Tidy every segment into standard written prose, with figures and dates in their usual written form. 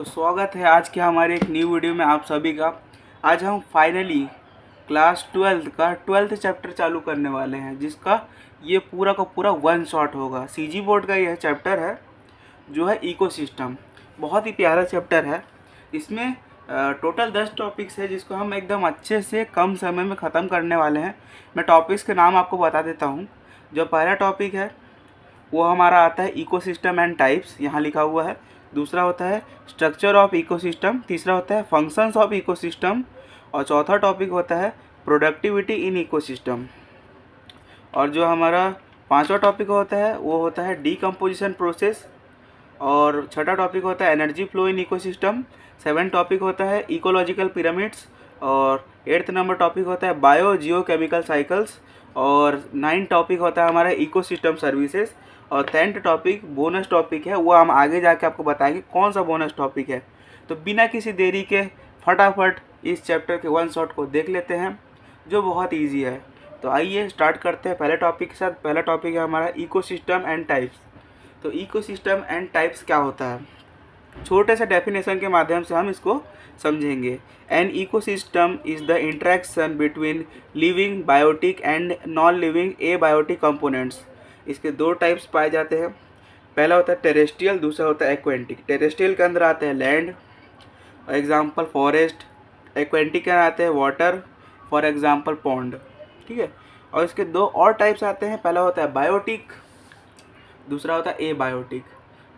तो स्वागत है आज के हमारे एक न्यू वीडियो में आप सभी का। आज हम फाइनली क्लास 12 का 12th चैप्टर चालू करने वाले हैं, जिसका ये पूरा का पूरा वन शॉट होगा। सीजी बोर्ड का यह चैप्टर है जो है इकोसिस्टम। बहुत ही प्यारा चैप्टर है। इसमें टोटल 10 टॉपिक्स है जिसको हम एकदम अच्छे से कम समय में ख़त्म करने वाले हैं। मैं टॉपिक्स के नाम आपको बता देता हूँ। जो पहला टॉपिक है वो हमारा आता है इकोसिस्टम एंड टाइप्स, यहाँ लिखा हुआ है। दूसरा होता है स्ट्रक्चर ऑफ इकोसिस्टम। तीसरा होता है फंक्शंस ऑफ इकोसिस्टम। और चौथा टॉपिक होता है प्रोडक्टिविटी इन इकोसिस्टम। और जो हमारा पांचवा टॉपिक होता है वो होता है डीकम्पोजिशन प्रोसेस। और छठा टॉपिक होता है energy flow in ecosystem. Seven topic होता है इकोलॉजिकल पिरामिड्स। और एट्थ नंबर टॉपिक होता है बायो जियो केमिकल साइकिल्स। और 9 टॉपिक होता है हमारा इकोसिस्टम सर्विसेज। और 10th टॉपिक बोनस टॉपिक है, वो हम आगे जाके आपको बताएंगे कौन सा बोनस टॉपिक है। तो बिना किसी देरी के फटाफट इस चैप्टर के वन शॉट को देख लेते हैं, जो बहुत ईजी है। तो आइए स्टार्ट करते हैं पहले टॉपिक के साथ। पहला टॉपिक है हमारा इकोसिस्टम एंड टाइप्स। तो इकोसिस्टम एंड टाइप्स क्या होता है, छोटे से डेफिनेशन के माध्यम से हम इसको समझेंगे। An ecosystem is the interaction between living biotic and non living abiotic components. इसके दो टाइप्स पाए जाते हैं। पहला होता है टेरेस्ट्रियल, दूसरा होता है एक्वेंटिक। टेरेस्ट्रियल के अंदर आते हैं लैंड, एग्जाम्पल फॉरेस्ट। एक्वेंटिक के अंदर आते हैं वाटर, फॉर एग्जाम्पल पॉन्ड। ठीक है। और इसके दो और टाइप्स आते हैं। पहला होता है बायोटिक, दूसरा होता है एबायोटिक।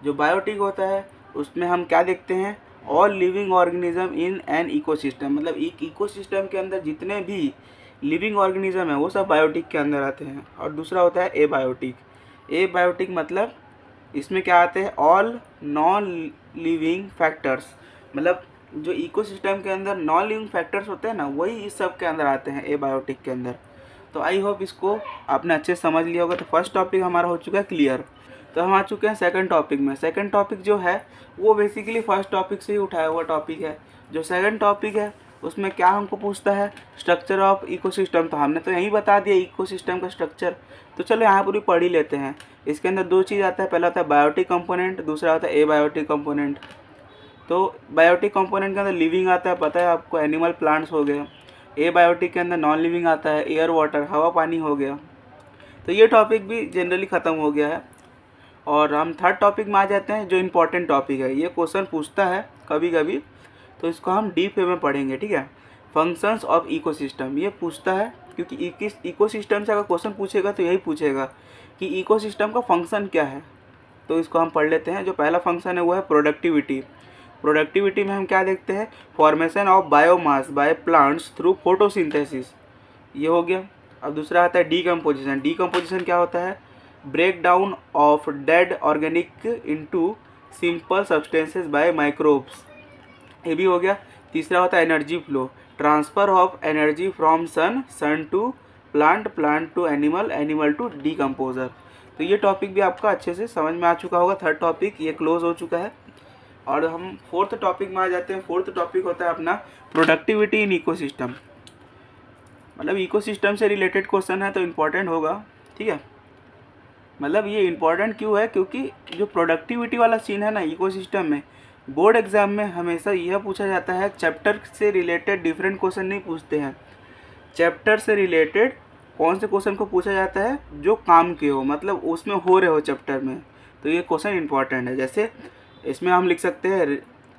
जो बायोटिक होता है उसमें हम क्या देखते हैं, all living organism in an ecosystem, मतलब एक इकोसिस्टम के अंदर जितने भी लिविंग ऑर्गेनिज्म है वो सब बायोटिक के अंदर आते हैं। और दूसरा होता है एबायोटिक। एबायोटिक मतलब इसमें क्या आते हैं, ऑल नॉन लिविंग फैक्टर्स, मतलब जो इकोसिस्टम के अंदर नॉन लिविंग फैक्टर्स होते हैं ना, वही इस सब के अंदर आते हैं एबायोटिक के अंदर। तो आई होप इसको आपने अच्छे से समझ लिया होगा। तो फर्स्ट टॉपिक हमारा हो चुका है क्लियर। तो हम आ चुके हैं सेकंड टॉपिक में। सेकंड टॉपिक जो है वो बेसिकली फर्स्ट टॉपिक से ही उठाया हुआ टॉपिक है। जो सेकंड टॉपिक है उसमें क्या हमको पूछता है, स्ट्रक्चर ऑफ इकोसिस्टम। तो हमने तो यही बता दिया इकोसिस्टम का स्ट्रक्चर। तो चलो यहाँ पर भी पढ़ ही लेते हैं। इसके अंदर दो चीज़ आता है, पहला होता है बायोटिक कंपोनेंट, दूसरा होता है एबायोटिक कंपोनेंट। तो बायोटिक कंपोनेंट के अंदर लिविंग आता है, पता है आपको, एनिमल प्लांट्स हो गए। एबायोटिक के अंदर नॉन लिविंग आता है, एयर वाटर हवा पानी हो गया। तो ये टॉपिक भी जनरली ख़त्म हो गया है। और हम थर्ड टॉपिक में आ जाते हैं, जो इम्पोर्टेंट टॉपिक है। ये क्वेश्चन पूछता है कभी कभी, तो इसको हम डीप वे में पढ़ेंगे। ठीक है। फंक्शंस ऑफ इकोसिस्टम ये पूछता है, क्योंकि इकोसिस्टम से अगर क्वेश्चन पूछेगा तो यही पूछेगा कि इकोसिस्टम का फंक्शन क्या है। तो इसको हम पढ़ लेते हैं। जो पहला फंक्शन है वो है प्रोडक्टिविटी। प्रोडक्टिविटी में हम क्या देखते हैं, formation of biomass by plants through photosynthesis, ये हो गया। अब दूसरा आता है डीकम्पोजिशन। डीकम्पोजिशन क्या होता है, break down of dead organic into simple substances by microbes, ये भी हो गया। तीसरा होता है energy flow, transfer of energy from sun, sun to plant, plant to animal, animal to decomposer. तो ये टॉपिक भी आपका अच्छे से समझ में आ चुका होगा। थर्ड टॉपिक ये क्लोज हो चुका है। और हम फोर्थ टॉपिक में आ जाते हैं। फोर्थ टॉपिक होता है अपना प्रोडक्टिविटी इन इकोसिस्टम। मतलब इकोसिस्टम से रिलेटेड क्वेश्चन है तो इम्पोर्टेंट होगा। ठीक है। मतलब ये इम्पोर्टेंट क्यों है, क्योंकि जो प्रोडक्टिविटी वाला सीन है ना इकोसिस्टम में, बोर्ड एग्जाम में हमेशा यह पूछा जाता है। चैप्टर से रिलेटेड डिफरेंट क्वेश्चन नहीं पूछते हैं। चैप्टर से रिलेटेड कौन से क्वेश्चन को पूछा जाता है, जो काम के हो, मतलब उसमें हो रहे हो चैप्टर में। तो ये क्वेश्चन इंपॉर्टेंट है। जैसे इसमें हम लिख सकते हैं,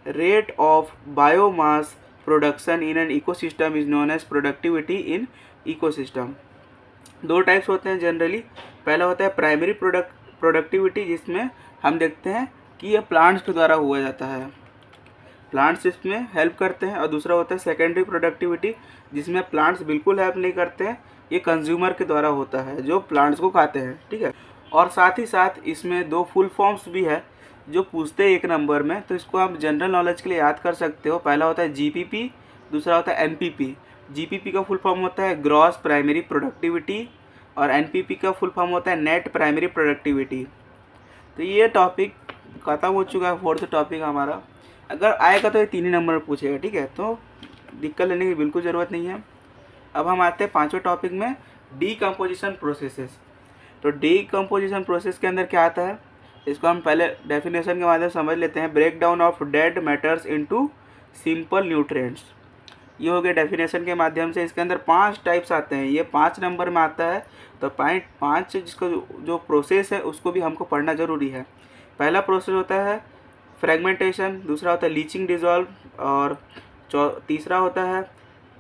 rate of biomass production in an ecosystem is known as productivity in ecosystem. दो टाइप्स होते हैं जनरली। पहला होता है प्राइमरी प्रोडक्टिविटी, जिसमें हम देखते हैं कि यह प्लांट्स के द्वारा हुआ जाता है, प्लांट्स इसमें हेल्प करते हैं। और दूसरा होता है सेकेंडरी प्रोडक्टिविटी, जिसमें प्लांट्स बिल्कुल हेल्प नहीं करते हैं, ये कंज्यूमर के द्वारा होता है जो प्लांट्स को खाते हैं। ठीक है। और साथ ही साथ इसमें दो फुल फॉर्म्स भी है जो पूछते हैं एक नंबर में, तो इसको आप जनरल नॉलेज के लिए याद कर सकते हो। पहला होता है जीपीपी, दूसरा होता है एनपीपी। जीपीपी का फुल फॉर्म होता है ग्रॉस प्राइमरी प्रोडक्टिविटी, और एनपीपी का फुल फॉर्म होता है नेट प्राइमरी प्रोडक्टिविटी। तो ये टॉपिक खत्म हो चुका है, फोर्थ टॉपिक हमारा। अगर आएगा तो ये 3 ही नंबर में पूछेगा। ठीक है। तो दिक्कत लेने की बिल्कुल ज़रूरत नहीं है। अब हम आते हैं पांचवें टॉपिक में, डीकम्पोजिशन प्रोसेसेस। तो डीकम्पोजिशन प्रोसेस के अंदर क्या आता है, इसको हम पहले डेफिनेशन के माध्यम से समझ लेते हैं। Break down of dead matters into simple nutrients, ये हो गया डेफिनेशन के माध्यम से। इसके अंदर 5 टाइप्स आते हैं, ये 5 नंबर में आता है। तो 5 जिसका जो प्रोसेस है उसको भी हमको पढ़ना ज़रूरी है। पहला प्रोसेस होता है फ्रेगमेंटेशन, दूसरा होता है लीचिंग डिज़ोल्व, और तीसरा होता है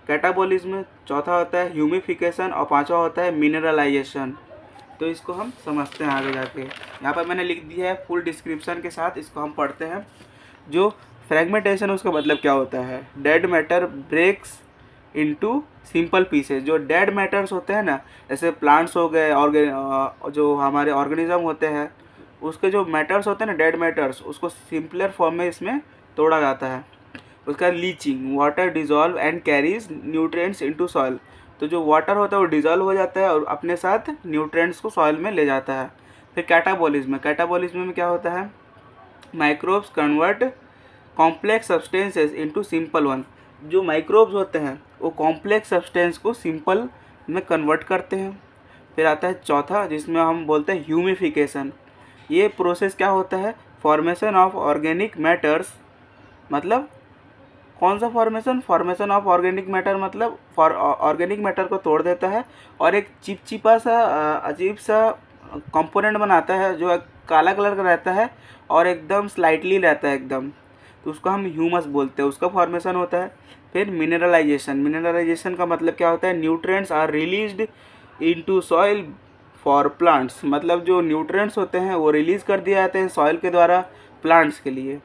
कैटाबॉलिज्म, चौथा होता है ह्यूमिफिकेशन, और पांचवा होता है मिनरलाइजेशन। तो इसको हम समझते हैं आगे जाके। यहाँ पर मैंने लिख दिया है फुल डिस्क्रिप्शन के साथ, इसको हम पढ़ते हैं। जो फ्रेगमेंटेशन उसका मतलब क्या होता है, dead matter breaks into simple pieces. जो डेड मैटर्स होते हैं ना, जैसे प्लांट्स हो गए, जो हमारे ऑर्गेनिज्म होते हैं, उसके जो मैटर्स होते हैं ना, डेड मैटर्स, उसको सिंपलर फॉर्म में इसमें तोड़ा जाता है। उसका leaching, water dissolve and carries nutrients into soil. तो जो वाटर होता है वो डिजॉल्व हो जाता है और अपने साथ न्यूट्रिएंट्स को सॉइल में ले जाता है। फिर कैटाबॉलिज्म में क्या होता है, microbes convert complex substances into simple one. जो माइक्रोब्स होते हैं वो कॉम्प्लेक्स सब्सटेंस को सिंपल में कन्वर्ट करते हैं। फिर आता है चौथा, जिसमें हम बोलते हैं ह्यूमिफिकेशन। ये प्रोसेस क्या होता है, फॉर्मेशन ऑफ ऑर्गेनिक मैटर्स, मतलब कौन सा फॉर्मेशन ऑफ ऑर्गेनिक मैटर, मतलब ऑर्गेनिक मैटर को तोड़ देता है और एक चिपचिपा सा अजीब सा कंपोनेंट बनाता है जो काला कलर का रहता है और एकदम स्लाइटली रहता है एकदम। तो उसको हम ह्यूमस बोलते हैं, उसका फॉर्मेशन होता है। फिर मिनरलाइजेशन का मतलब क्या होता है, nutrients are released into soil for plants. मतलब जो न्यूट्रिएंट्स होते हैं वो रिलीज़ कर दिए जाते हैं सॉइल के द्वारा प्लांट्स के लिए।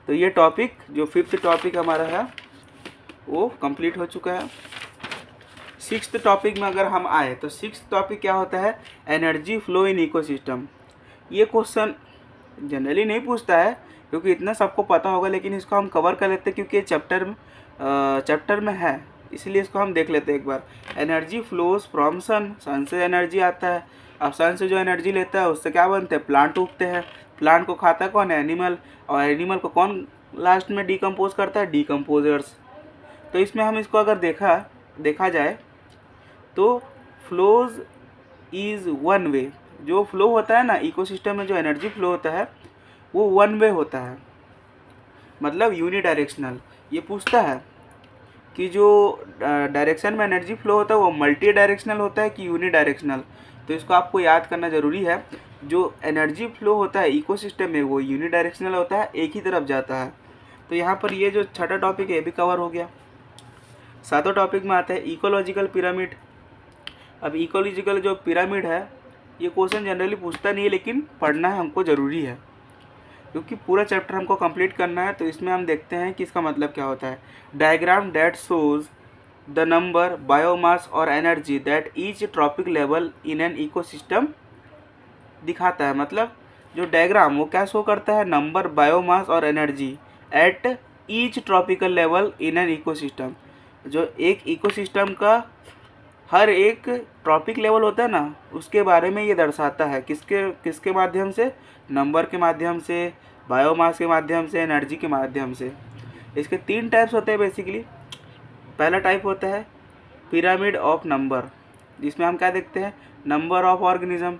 तो ये टॉपिक, जो 5th टॉपिक हमारा है वो कंप्लीट हो चुका है। 6th टॉपिक में अगर हम आए तो 6th टॉपिक क्या होता है, एनर्जी फ्लो इन इकोसिस्टम। ये क्वेश्चन जनरली नहीं पूछता है क्योंकि इतना सबको पता होगा, लेकिन इसको हम कवर कर लेते हैं क्योंकि ये चैप्टर में है, इसलिए इसको हम देख लेते हैं एक बार। एनर्जी फ्लोज फ्रॉम सन, सन से एनर्जी आता है। अब सन से जो एनर्जी लेता है उससे क्या बनते हैं, प्लांट उगते हैं। प्लांट को खाता कौन है, एनिमल, और एनिमल को कौन लास्ट में डिकम्पोज करता है, डिकम्पोजर्स। तो इसमें हम इसको अगर देखा जाए तो फ्लोज इज़ वन वे। जो फ्लो होता है ना इकोसिस्टम में, जो एनर्जी फ्लो होता है वो वन वे होता है, मतलब यूनिडायरेक्शनल। ये पूछता है कि जो डायरेक्शन में एनर्जी फ्लो होता है वो मल्टी डायरेक्शनल होता है कि यूनिडायरेक्शनल। तो इसको आपको याद करना ज़रूरी है। जो एनर्जी फ्लो होता है इकोसिस्टम में वो यूनिडायरेक्शनल होता है, एक ही तरफ जाता है। तो यहाँ पर ये जो 6ठा टॉपिक है ये भी कवर हो गया। 7वां टॉपिक में आता है इकोलॉजिकल पिरामिड। अब इकोलॉजिकल जो पिरामिड है ये क्वेश्चन जनरली पूछता नहीं है, लेकिन पढ़ना है हमको ज़रूरी है क्योंकि पूरा चैप्टर हमको कंप्लीट करना है। तो इसमें हम देखते हैं कि इसका मतलब क्या होता है। Diagram that shows the number, biomass और energy that each trophic level in an ecosystem दिखाता है। मतलब जो डायग्राम वो क्या शो करता है, नंबर, बायोमास और energy at each tropical level in an ecosystem. जो एक इकोसिस्टम का हर एक ट्रॉपिक लेवल होता है ना उसके बारे में ये दर्शाता है। किसके माध्यम से, नंबर के माध्यम से, बायोमास के माध्यम से, एनर्जी के माध्यम से। इसके 3 टाइप्स होते हैं बेसिकली। पहला टाइप होता है पिरामिड ऑफ नंबर, जिसमें हम क्या देखते हैं, नंबर ऑफ ऑर्गेनिज्म।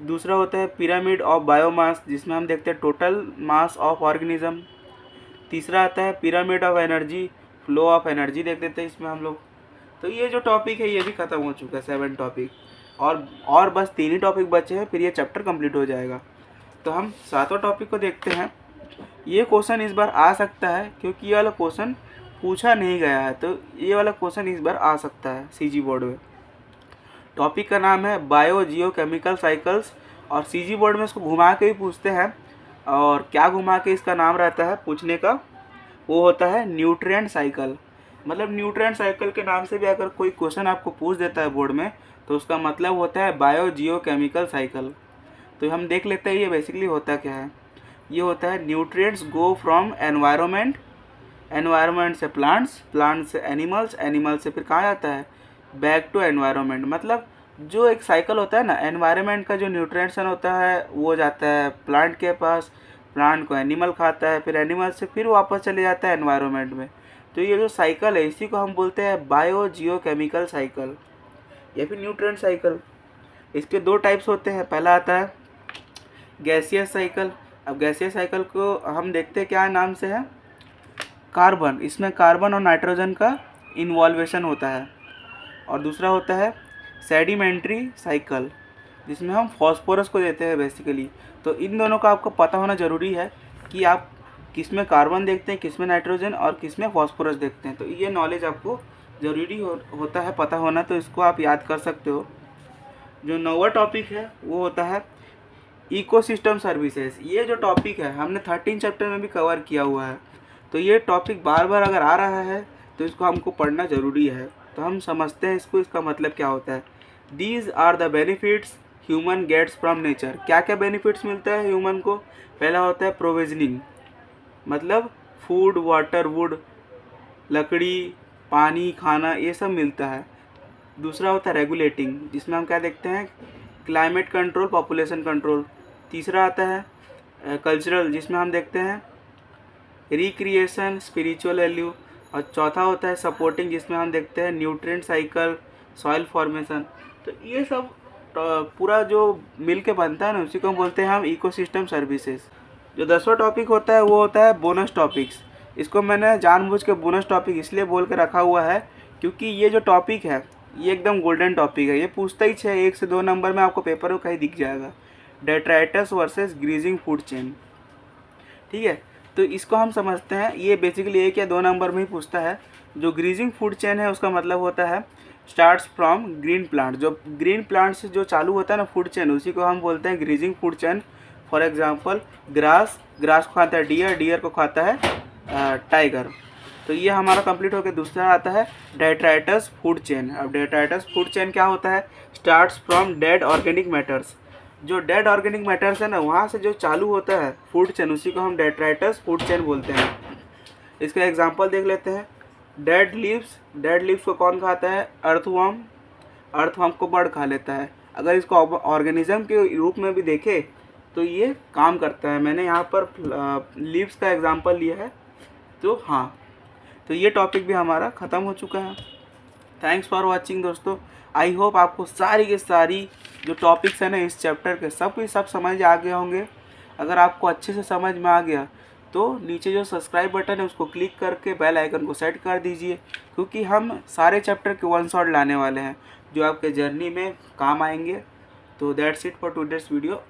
दूसरा होता है पिरामिड ऑफ बायोमास, जिसमें हम देखते हैं टोटल मास ऑफ ऑर्गेनिज्म। तीसरा आता है pyramid of energy, flow of energy देख देते हैं इसमें हम लोग। तो ये जो टॉपिक है ये भी ख़त्म हो चुका है, 7 टॉपिक, और बस 3 ही टॉपिक बचे हैं, फिर ये चैप्टर कंप्लीट हो जाएगा। तो हम 7वां टॉपिक को देखते हैं। ये क्वेश्चन इस बार आ सकता है क्योंकि ये वाला क्वेश्चन पूछा नहीं गया है, तो ये वाला क्वेश्चन इस बार आ सकता है सीजी बोर्ड में। टॉपिक का नाम है बायो जियो केमिकल साइकिल्स, और सीजी बोर्ड में इसको घुमा के भी पूछते हैं। और क्या घुमा के इसका नाम रहता है पूछने का, वो होता है न्यूट्रिएंट साइकिल। मतलब न्यूट्रिएंट साइकिल के नाम से भी अगर कोई क्वेश्चन आपको पूछ देता है बोर्ड में तो उसका मतलब होता है बायो जियो केमिकल साइकिल। तो हम देख लेते हैं ये बेसिकली होता क्या है। ये होता है nutrients go from environment, environment से प्लांट्स, प्लांट्स से एनिमल्स, एनिमल से फिर कहाँ जाता है, बैक टू एनवायरनमेंट। मतलब जो एक साइकिल होता है ना, एनवायरनमेंट का जो न्यूट्रिएंट्स होता है वो जाता है प्लांट के पास, प्लांट को एनिमल खाता है, फिर एनिमल से फिर वापस चले जाता है एनवायरनमेंट में। तो ये जो साइकिल है इसी को हम बोलते हैं बायो जियो केमिकल साइकिल या फिर न्यूट्रिएंट साइकिल। इसके 2 टाइप्स होते हैं। पहला आता है गैसियस साइकिल। अब गैसियस साइकिल को हम देखते हैं क्या नाम से है, कार्बन। इसमें कार्बन और नाइट्रोजन का इन्वॉल्वेशन होता है। और दूसरा होता है सेडिमेंट्री साइकिल, जिसमें हम फॉस्फोरस को देते हैं बेसिकली। तो इन दोनों का आपको पता होना ज़रूरी है कि आप किस में कार्बन देखते हैं, किस में नाइट्रोजन और किस में फॉस्फोरस देखते हैं। तो ये नॉलेज आपको ज़रूरी होता है पता होना, तो इसको आप याद कर सकते हो। जो नौवा टॉपिक है वो होता है इकोसिस्टम सर्विसेज। ये जो टॉपिक है हमने 13 चैप्टर में भी कवर किया हुआ है। तो ये टॉपिक बार बार अगर आ रहा है तो इसको हमको पढ़ना ज़रूरी है। तो हम समझते हैं इसको, इसका मतलब क्या होता है। These are the benefits human gets from nature. क्या क्या बेनिफिट्स मिलता है ह्यूमन को। पहला होता है प्रोविजनिंग, मतलब फूड, वाटर, वुड, लकड़ी, पानी, खाना, ये सब मिलता है। दूसरा होता है रेगुलेटिंग, जिसमें हम क्या देखते हैं, क्लाइमेट कंट्रोल, पॉपुलेशन कंट्रोल। तीसरा आता है कल्चरल, जिसमें हम देखते हैं रिक्रिएशन, स्पिरिचुअल वैल्यू। और चौथा होता है सपोर्टिंग, जिसमें हम देखते हैं न्यूट्रिएंट साइकिल, सॉइल फॉर्मेशन। तो ये सब पूरा जो मिल के बनता है ना, उसी को हम बोलते हैं हम इकोसिस्टम सर्विसेज। जो 10वां टॉपिक होता है वो होता है बोनस टॉपिक्स। इसको मैंने जानबूझ के बोनस टॉपिक इसलिए बोल के रखा हुआ है क्योंकि ये जो टॉपिक है ये एकदम गोल्डन टॉपिक है। ये पूछता ही 1 से 2 नंबर में आपको पेपर में कहीं दिख जाएगा, detritus versus greasing food chain. ठीक है, तो इसको हम समझते हैं। ये बेसिकली 1 या 2 नंबर में ही पूछता है। जो ग्रीजिंग फूड चेन है उसका मतलब होता है स्टार्ट्स फ्रॉम ग्रीन प्लांट। जो ग्रीन प्लांट से जो चालू होता है ना फूड चेन, उसी को हम बोलते हैं greasing food chain. For example grass को खाता है डियर, डियर को खाता है टाइगर। तो ये हमारा कंप्लीट हो गया। दूसरा आता है डेट्राइटस फूड चेन। अब डेट्राइटस फूड चेन क्या होता है, starts from dead organic matters. जो डेड ऑर्गेनिक मैटर्स है ना, वहाँ से जो चालू होता है फूड चेन, उसी को हम डेट्राइटस फूड चेन बोलते हैं। इसका एग्जांपल देख लेते हैं। डेड लीव्स को कौन खाता है, अर्थवर्म को बर्ड खा लेता है। अगर इसको ऑर्गेनिज्म के रूप में भी देखे तो ये काम करता है। मैंने यहाँ पर लीव्स का एग्जांपल लिया है। तो हाँ, तो ये टॉपिक भी हमारा ख़त्म हो चुका है। थैंक्स फॉर वॉचिंग दोस्तों। आई होप आपको सारी के सारी जो टॉपिक्स हैं ना इस चैप्टर के सब समझ आ गए होंगे। अगर आपको अच्छे से समझ में आ गया तो नीचे जो सब्सक्राइब बटन है उसको क्लिक करके बेल आइकन को सेट कर दीजिए, क्योंकि हम सारे चैप्टर के वन शॉट लाने वाले हैं जो आपके जर्नी में काम आएंगे। तो that's it for today's video.